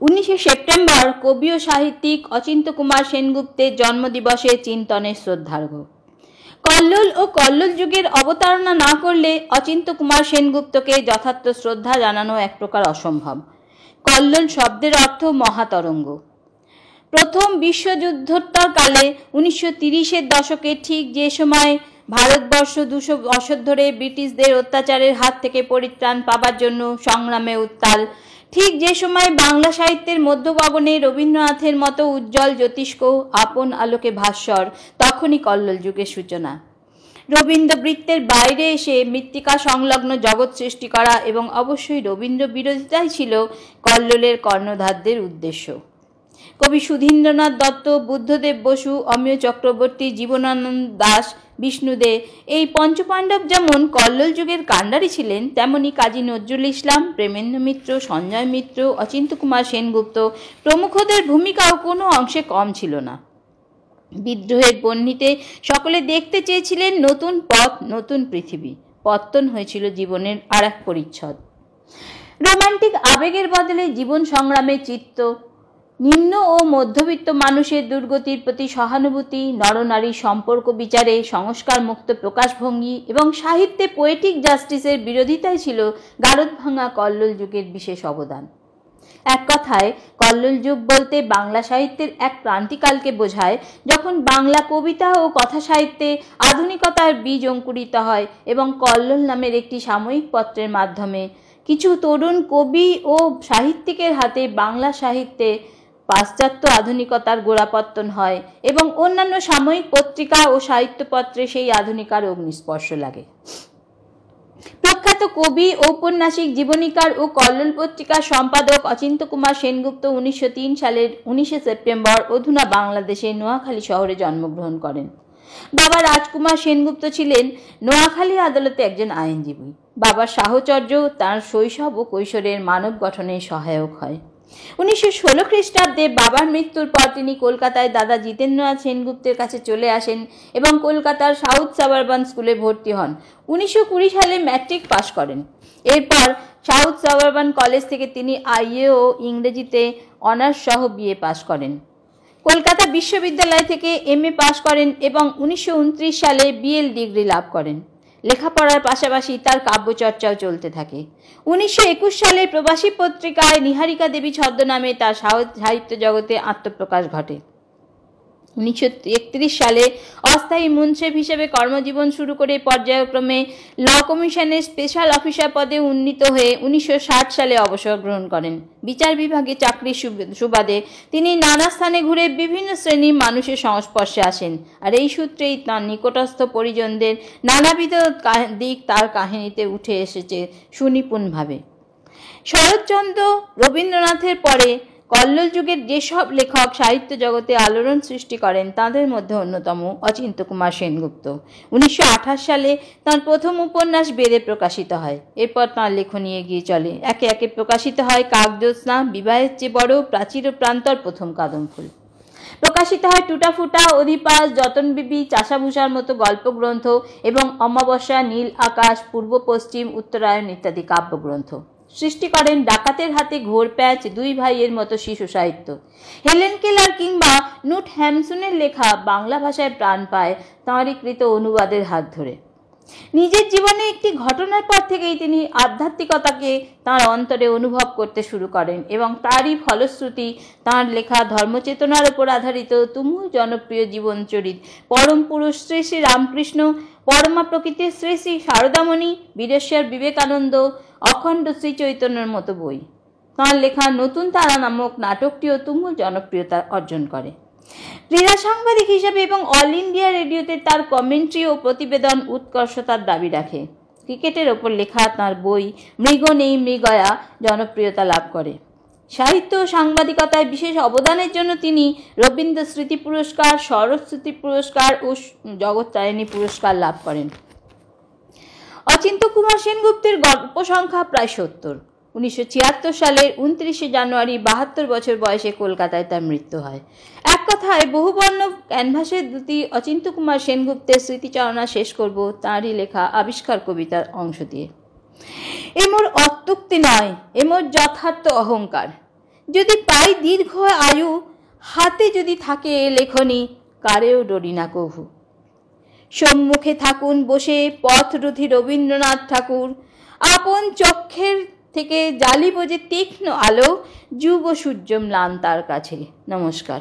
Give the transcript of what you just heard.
19শে September কবি ও সাহিত্যিক অচিন্ত্য কুমার সেনগুপ্তের জন্মদিবসে চিন্তনের শ্রদ্ধার্ঘ্য। কল্লোল ও কল্লোল যুগের অবতারণা না করলে অচিন্ত্য কুমার সেনগুপ্তকে যথার্থ শ্রদ্ধা জানানো এক প্রকার অসম্ভব। কল্লোল শব্দের অর্থ মহাতরঙ্গ। প্রথম বিশ্বযুদ্ধোত্তর কালে 1930-এর দশকে ঠিক যে সময় ভারতবর্ষ 200 বছর ধরে ব্রিটিশদের অত্যাচারের হাত থেকে পরিত্রাণ পাবার জন্য সংগ্রামে উত্তাল, ঠিক যে সময় বাংলা সাহিত্যের মধ্যগগনে রবীন্দ্রনাথের মতো উজ্জ্বল জ্যোতিষ্ক আপন আলোকে ভাস্বর, তখনই কল্লোল যুগের সূচনা। রবীন্দ্রবৃত্তের বাইরে এসে মৃত্তিকা সংলগ্ন জগৎ সৃষ্টি করা এবং অবশ্যই রবীন্দ্র বিরোধিতাই ছিল কল্লোলের কর্ণধারদের উদ্দেশ্য। কবি সুধীন্দ্রনাথ দত্ত, বুদ্ধদেব বসু, অমিয় চক্রবর্তী, জীবনানন্দ দাশ, বিষ্ণুদে এই পঞ্চপাণ্ডব যেমন কল্লোল যুগের কাণ্ডারি ছিলেন, তেমনি কাজী নজরুল ইসলাম, প্রেমেন্দ্র মিত্র, সঞ্জয় মিত্র, অচিন্ত্য কুমার সেনগুপ্ত প্রমুখদের ভূমিকাও কোনো অংশে কম ছিল না। বিদ্রোহের বহ্নিতে সকলে দেখতে চেয়েছিলেন নতুন পথ, নতুন পৃথিবী। পত্তন হয়েছিল জীবনের আর এক পরিচ্ছদ। রোমান্টিক আবেগের বদলে জীবন সংগ্রামে চিত্ত, নিম্ন ও মধ্যবিত্ত মানুষের দুর্গতির প্রতি সহানুভূতি, নরনারী সম্পর্ক বিচারে সংস্কার মুক্ত প্রকাশভঙ্গি এবং সাহিত্যে পোয়েটিক জাস্টিসের বিরোধিতাই ছিল গারদভাঙা কল্লোল যুগের বিশেষ অবদান। এক কথায় কল্লোল যুগ বলতে বাংলা সাহিত্যের এক ক্রান্তিকালকে বোঝায়, যখন বাংলা কবিতা ও কথা সাহিত্যে আধুনিকতার বীজ অঙ্কুরিত হয় এবং কল্লোল নামের একটি সাময়িক পত্রের মাধ্যমে কিছু তরুণ কবি ও সাহিত্যিকের হাতে বাংলা সাহিত্যে পাশ্চাত্য আধুনিকতার গোড়াপত্তন হয় এবং অন্যান্য সাময়িক পত্রিকা ও সাহিত্যপত্রে সেই আধুনিকার অগ্নিস্পর্শ লাগে। প্রখ্যাত কবি, ঔপন্যাসিক, জীবনীকার ও কল্লোল পত্রিকার সম্পাদক অচিন্ত্য কুমার সেনগুপ্ত 1903 সালের 19শে সেপ্টেম্বর অধুনা বাংলাদেশের নোয়াখালী শহরে জন্মগ্রহণ করেন। বাবা রাজকুমার সেনগুপ্ত ছিলেন নোয়াখালী আদালতে একজন আইনজীবী। বাবার সাহচর্য তাঁর শৈশব ও কৈশোরের মানব গঠনে সহায়ক হয়। 1916 খ্রিস্টাব্দে বাবার মৃত্যুর পর তিনি কলকাতায় দাদা জিতেন্দ্রনাথ সেনগুপ্তের কাছে চলে আসেন এবং কলকাতার সাউথ সাবারবান স্কুলে ভর্তি হন। 1920 সালে ম্যাট্রিক পাশ করেন। এরপর সাউথ সাবারবান কলেজ থেকে তিনি আইএ ও ইংরেজিতে অনার্স সহ বিএ পাশ করেন। কলকাতা বিশ্ববিদ্যালয় থেকে এমএ পাশ করেন এবং 1929 সালে বিএল ডিগ্রি লাভ করেন। লেখাপড়ার পাশাপাশি তার কাব্যচর্চাও চলতে থাকে। 1921 সালে প্রবাসী পত্রিকায় নিহারিকা দেবী ছদ্মনামে তার সাহিত্য জগতে আত্মপ্রকাশ ঘটে। 1931 সালে অস্থায়ী মুন্সেফ হিসেবে কর্মজীবন শুরু করে পর্যায়ক্রমে ল কমিশনের স্পেশাল অফিসার পদে উন্নীত হয়ে 1960 সালে অবসর গ্রহণ করেন। বিচার বিভাগে চাকরির সুবাদে তিনি নানা স্থানে ঘুরে বিভিন্ন শ্রেণীর মানুষের সংস্পর্শে আসেন, আর এই সূত্রেই তাঁর নিকটস্থ পরিজনদের নানাবিধ দিক তার কাহিনীতে উঠে এসেছে সুনিপুণভাবে। শরৎচন্দ্র, রবীন্দ্রনাথের পরে কল্লোল যুগের যেসব লেখক সাহিত্য জগতে আলোড়ন সৃষ্টি করেন তাদের মধ্যে অন্যতম অচিন্ত্য কুমার সেনগুপ্ত। 1928 সালে তাঁর প্রথম উপন্যাস বেদে প্রকাশিত হয়। এরপর তাঁর লেখনী এগিয়ে চলে। একে একে প্রকাশিত হয় কাকজ্যোৎস্না, বিবাহের চেয়ে বড়, প্রাচীর ও প্রান্তর, প্রথম কদমফুল। প্রকাশিত হয় টুটাফুটা, অধিপাস, যতন বিবি, চাষাভূষার মতো গল্পগ্রন্থ এবং অমাবস্যা, নীল আকাশ, পূর্ব পশ্চিম, উত্তরায়ণ ইত্যাদি কাব্যগ্রন্থ। সৃষ্টি করেন ডাকাতের হাতে ঘোর প্যাচ, দুই ভাইয়ের মতো শিশু সাহিত্য। হেলেন কেলার কিংবা নুট হ্যামসুনের লেখা বাংলা ভাষায় প্রাণ পায় তাঁরই কৃত অনুবাদের হাত ধরে। নিজের জীবনে একটি ঘটনার পর থেকেই তিনি আধ্যাত্মিকতাকে তাঁর অন্তরে অনুভব করতে শুরু করেন এবং তারই ফলশ্রুতি তাঁর লেখা ধর্মচেতনার উপর আধারিত তুমুল জনপ্রিয় জীবনচরিত, পরম পুরুষ শ্রী শ্রী রামকৃষ্ণ, পরমা প্রকৃতির শ্রী শ্রী শারদামণি, বীরেশ্বর বিবেকানন্দ, অখণ্ড শ্রী চৈতন্যের মতো বই। তাঁর লেখা নতুন তারা নামক নাটকটিও তুমুল জনপ্রিয়তা অর্জন করে। ক্রীড়া সাংবাদিক হিসেবে এবং অল ইন্ডিয়া রেডিওতে তার কমেন্ট্রি ও প্রতিবেদন উৎকর্ষতার দাবি রাখে। ক্রিকেটের ওপর লেখা তাঁর বই মৃগ নেই মৃগয়া জনপ্রিয়তা লাভ করে। সাহিত্য ও সাংবাদিকতায় বিশেষ অবদানের জন্য তিনি রবীন্দ্র স্মৃতি পুরস্কার, সরস্বতী পুরস্কার ও জগত্তারিণী পুরস্কার লাভ করেন। অচিন্ত্য কুমার সেনগুপ্তের গল্প সংখ্যা প্রায় 70। 1976 সালের 29শে জানুয়ারি 72 বছর বয়সে কলকাতায় তার মৃত্যু হয়। এক কথায় বহুবর্ণ ক্যানভাসের দুটি অচিন্ত্য কুমার সেনগুপ্তের স্মৃতিচারণা শেষ করব তাঁরই লেখা আবিষ্কার কবিতার অংশ দিয়ে। এ মোর অত্যুক্তি নয়, এ মোর যথার্থ অহংকার। যদি পাই দীর্ঘ আয়ু, হাতে যদি থাকে লেখনী, কারেও ডরি না কভু। সম্মুখে থাকুন বসে পথরোধী রবীন্দ্রনাথ ঠাকুর, আপন চক্ষের থেকে জ্বালিব যে তীক্ষ্ণ আলো, যুব সূর্য ম্লান তার কাছে। নমস্কার।